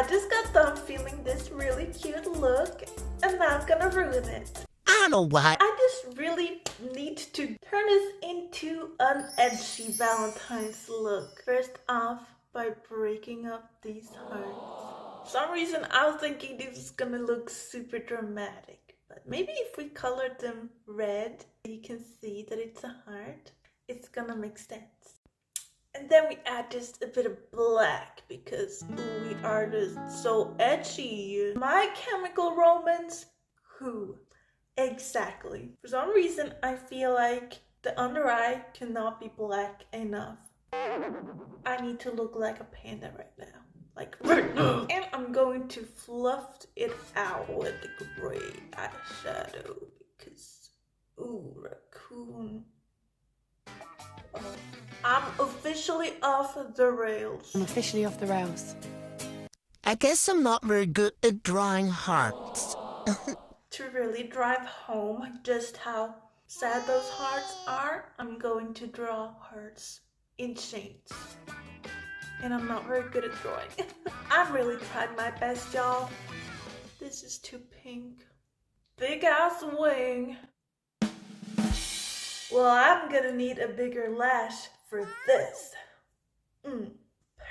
I just got done filming this really cute look and now I'm gonna ruin it. I know what. I just really need to turn this into an edgy Valentine's look. First off, by breaking up these hearts. For some reason I was thinking this was gonna look super dramatic, but maybe if we colored them red, you can see that it's a heart, it's gonna make sense. And then we add just a bit of black because we are just so edgy. My Chemical Romance? Who? Exactly. For some reason, I feel like the under eye cannot be black enough. I need to look like a panda right now. Like right now. And I'm going to fluff it out with the gray eyeshadow because, ooh, raccoon. Oh. I'm officially off the rails. I'm officially off the rails. I guess I'm not very good at drawing hearts. To really drive home just how sad those hearts are, I'm going to draw hearts in shades. And I'm not very good at drawing. I really tried my best, y'all. This is too pink. Big ass wing. Well, I'm gonna need a bigger lash for this.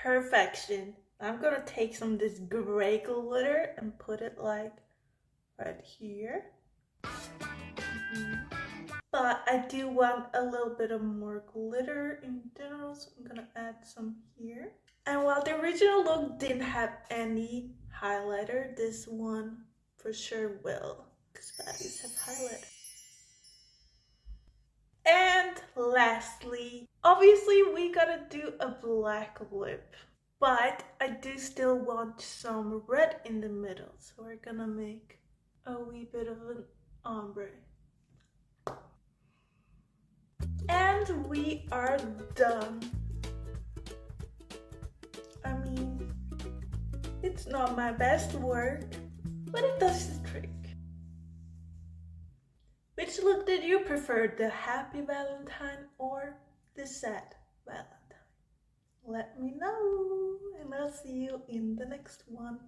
Perfection. I'm gonna take some of this gray glitter and put it like right here. But I do want a little bit of more glitter in general, so I'm gonna add some here. And while the original look didn't have any highlighter, this one for sure will, because baddies have highlighter. And lastly, obviously we gotta do a black lip, but I do still want some red in the middle, so we're gonna make a wee bit of an ombre. And we are done. I mean, it's not my best work, but it does the trick. Which look did you prefer, the happy Valentine or the sad Valentine? Let me know, and I'll see you in the next one.